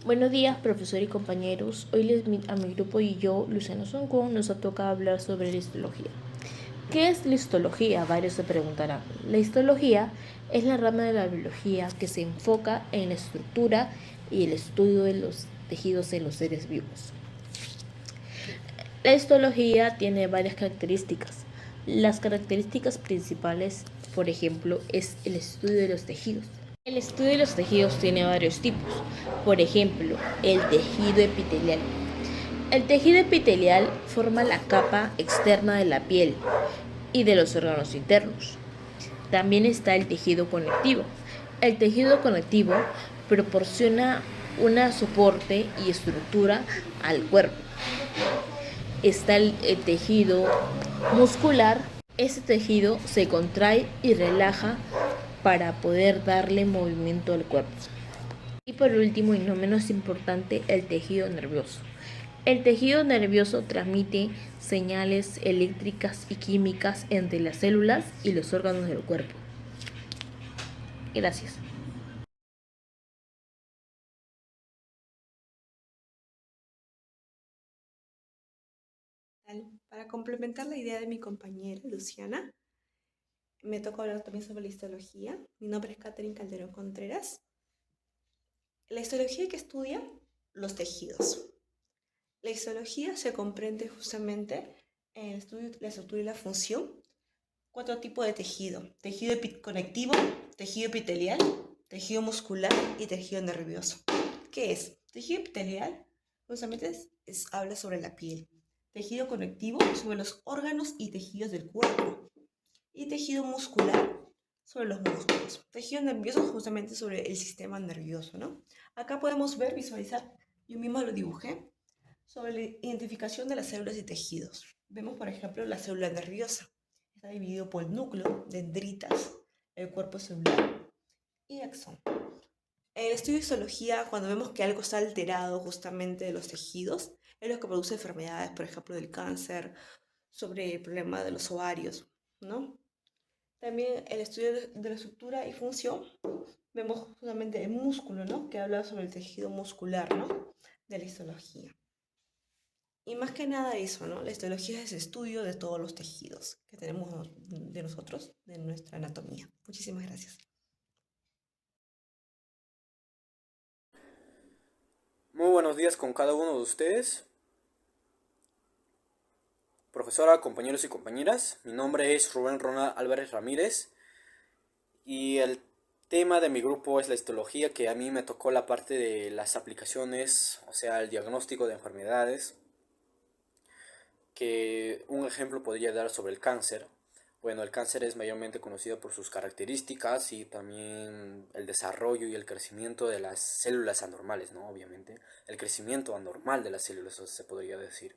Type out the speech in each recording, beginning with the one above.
Buenos días, profesor y compañeros. Hoy a mi grupo y yo, Luciano Soncón, nos ha tocado hablar sobre la histología. ¿Qué es la histología? Varios se preguntarán. La histología es la rama de la biología que se enfoca en la estructura y el estudio de los tejidos en los seres vivos. La histología tiene varias características. Las características principales, por ejemplo, es el estudio de los tejidos. El estudio de los tejidos tiene varios tipos. Por ejemplo, el tejido epitelial. El tejido epitelial forma la capa externa de la piel y de los órganos internos. También está el tejido conectivo. El tejido conectivo proporciona un soporte y estructura al cuerpo. Está el tejido muscular. Ese tejido se contrae y relaja para poder darle movimiento al cuerpo. Y por último y no menos importante, el tejido nervioso. El tejido nervioso transmite señales eléctricas y químicas entre las células y los órganos del cuerpo. Gracias. Para complementar la idea de mi compañera Luciana, me toca hablar también sobre la histología. Mi nombre es Catherine Calderón Contreras. La histología que estudia los tejidos. La histología se comprende justamente en el estudio de la estructura y la función. 4 tipos de tejido. Tejido conectivo, tejido epitelial, tejido muscular y tejido nervioso. ¿Qué es? Tejido epitelial justamente habla sobre la piel. Tejido conectivo sobre los órganos y tejidos del cuerpo. Y tejido muscular sobre los músculos. Tejido nervioso justamente sobre el sistema nervioso, ¿no? Acá podemos ver, visualizar, yo mismo lo dibujé, sobre la identificación de las células y tejidos. Vemos, por ejemplo, la célula nerviosa. Está dividido por el núcleo, dendritas, el cuerpo celular y axón. En el estudio de histología, cuando vemos que algo está alterado justamente de los tejidos, es lo que produce enfermedades, por ejemplo, del cáncer, sobre el problema de los ovarios, ¿no? También el estudio de la estructura y función, vemos justamente el músculo, ¿no? Que habla sobre el tejido muscular, ¿no? De la histología. Y más que nada eso, ¿no? La histología es el estudio de todos los tejidos que tenemos de nosotros, de nuestra anatomía. Muchísimas gracias. Muy buenos días con cada uno de ustedes. Profesora, compañeros y compañeras, mi nombre es Rubén Ronald Álvarez Ramírez y el tema de mi grupo es la histología, que a mí me tocó la parte de las aplicaciones, o sea, el diagnóstico de enfermedades, que un ejemplo podría dar sobre el cáncer. Bueno, el cáncer es mayormente conocido por sus características y también el desarrollo y el crecimiento de las células anormales, ¿no? Obviamente, el crecimiento anormal de las células, se podría decir.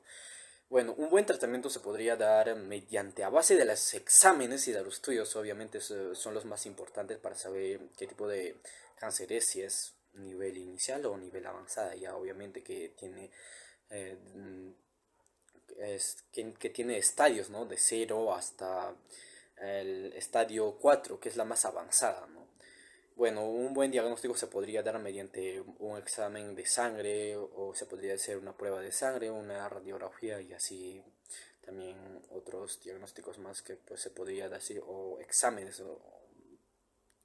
Bueno, un buen tratamiento se podría dar mediante a base de los exámenes y de los estudios, obviamente son los más importantes para saber qué tipo de cáncer es, si es nivel inicial o nivel avanzada, ya obviamente que tiene eh, que tiene estadios, ¿no? De 0 hasta el estadio 4, que es la más avanzada, ¿no? Bueno, un buen diagnóstico se podría dar mediante un examen de sangre o se podría hacer una prueba de sangre, una radiografía y así también otros diagnósticos más que pues se podría decir o exámenes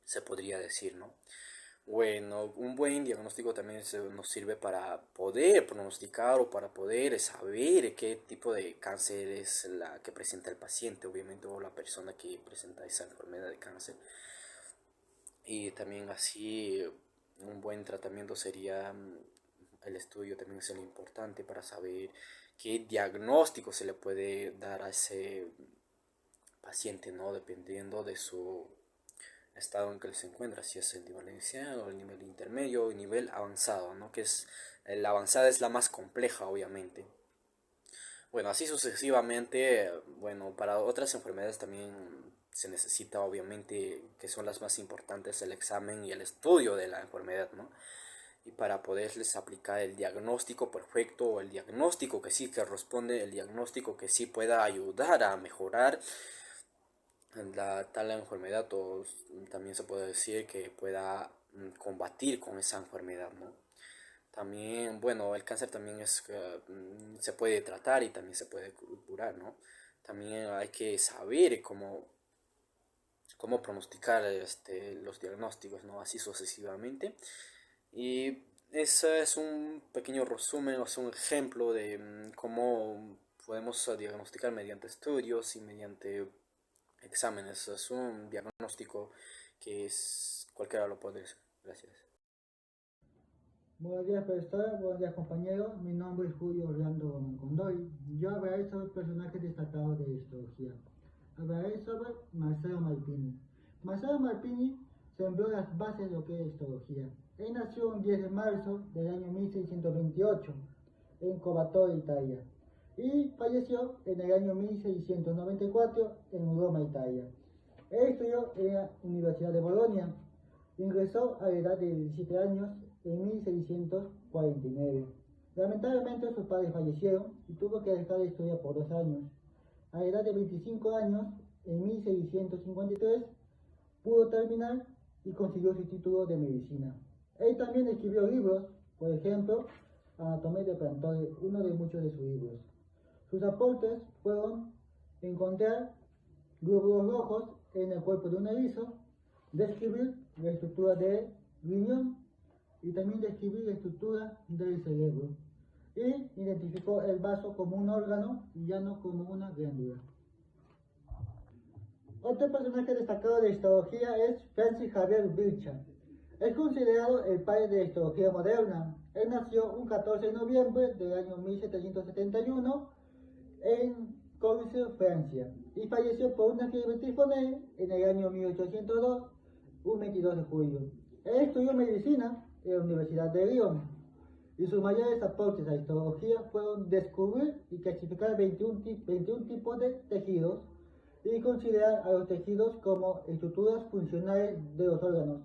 se podría decir, ¿no? Bueno, un buen diagnóstico también nos sirve para poder pronosticar o para poder saber qué tipo de cáncer es la que presenta el paciente, obviamente, o la persona que presenta esa enfermedad de cáncer. Y también así un buen tratamiento sería el estudio también es lo importante para saber qué diagnóstico se le puede dar a ese paciente, ¿no? Dependiendo de su estado en que se encuentra, si es el nivel inicial o el nivel intermedio o el nivel avanzado, ¿no? Que es la avanzada es la más compleja, obviamente. Bueno, así sucesivamente, bueno, para otras enfermedades también se necesita obviamente, que son las más importantes, el examen y el estudio de la enfermedad, ¿no? Y para poderles aplicar el diagnóstico perfecto o el diagnóstico que sí que responde, el diagnóstico que sí pueda ayudar a mejorar la tal enfermedad o también se puede decir que pueda combatir con esa enfermedad, ¿no? También, bueno, el cáncer también se puede tratar y también se puede curar, ¿no? También hay que saber cómo pronosticar los diagnósticos, ¿no? Así sucesivamente. Y ese es un pequeño resumen, o sea, un ejemplo de cómo podemos diagnosticar mediante estudios y mediante exámenes. Es un diagnóstico que cualquiera lo puede hacer. Gracias. Buenos días, profesora. Buenos días, compañeros. Mi nombre es Julio Orlando Condoy. Yo hablaré sobre personajes destacados de la histología. Hablaré sobre Marcelo Malpini. Marcelo Malpini sembró las bases de lo que es histología. Él nació el 10 de marzo del año 1628 en Covatore, Italia, y falleció en el año 1694 en Roma, Italia. Él estudió en la Universidad de Bolonia. Ingresó a la edad de 17 años en 1649. Lamentablemente sus padres fallecieron y tuvo que dejar de estudiar por 2 años. A la edad de 25 años, en 1653, pudo terminar y consiguió su título de medicina. Él también escribió libros, por ejemplo, Anatomía de Plantores, uno de muchos de sus libros. Sus aportes fueron encontrar glóbulos rojos en el cuerpo de un erizo, describir la estructura del riñón y también describir la estructura del cerebro. Y identificó el vaso como un órgano y ya no como una glándula. Otro personaje destacado de la histología es Francis Xavier Virchow. Es considerado el padre de la histología moderna. Él nació un 14 de noviembre del año 1771 en Corsica, Francia, y falleció por una fiebre tifonea en el año 1802, un 22 de julio. Él estudió medicina en la Universidad de Lyon, y sus mayores aportes a la histología fueron descubrir y clasificar 21 tipos de tejidos y considerar a los tejidos como estructuras funcionales de los órganos.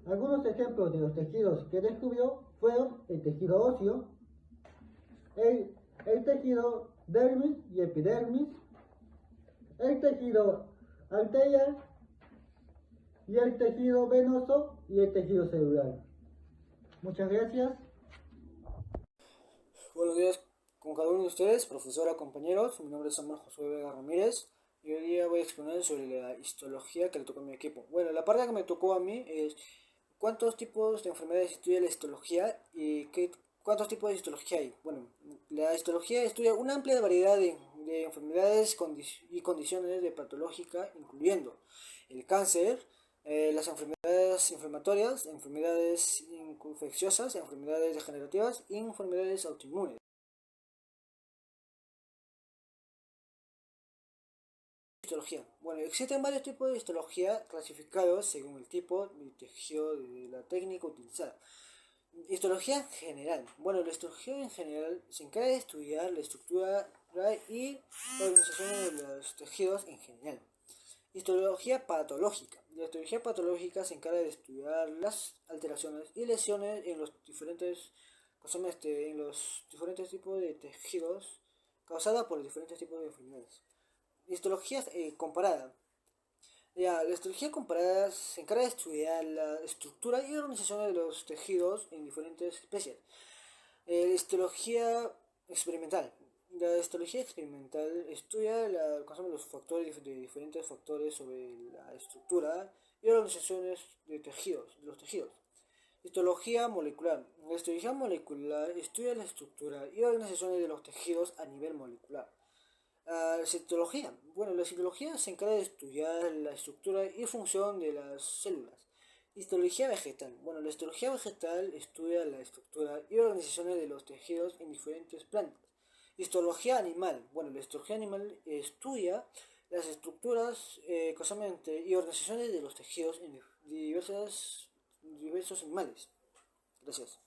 Algunos ejemplos de los tejidos que descubrió fueron el tejido óseo, el tejido dermis y epidermis, el tejido arterial y el tejido venoso y el tejido celular. Muchas gracias. Buenos días con cada uno de ustedes, profesora, compañeros. Mi nombre es Samuel Josué Vega Ramírez y hoy día voy a exponer sobre la histología que le tocó a mi equipo. Bueno, la parte que me tocó a mí es cuántos tipos de enfermedades estudia la histología y cuántos tipos de histología hay. Bueno, la histología estudia una amplia variedad de enfermedades y condiciones de patológica, incluyendo el cáncer, las enfermedades inflamatorias, enfermedades infecciosas, enfermedades degenerativas y enfermedades autoinmunes. Histología. Bueno, existen varios tipos de histología clasificados según el tipo de tejido de la técnica utilizada. Histología general. Bueno, la histología en general se encarga de estudiar la estructura y organización de los tejidos en general. Histología patológica. La histología patológica se encarga de estudiar las alteraciones y lesiones en los diferentes tipos de tejidos causadas por los diferentes tipos de enfermedades. Histología comparada. La histología comparada se encarga de estudiar la estructura y organización de los tejidos en diferentes especies. La histología experimental. La histología experimental estudia los factores de diferentes factores sobre la estructura y organizaciones de los tejidos. Histología molecular. La histología molecular estudia la estructura y organizaciones de los tejidos a nivel molecular. La citología. Bueno, la citología se encarga de estudiar la estructura y función de las células. Histología vegetal. Bueno, la histología vegetal estudia la estructura y organizaciones de los tejidos en diferentes plantas. Histología animal. Bueno, la histología animal estudia las estructuras y organizaciones de los tejidos en diversos animales. Gracias.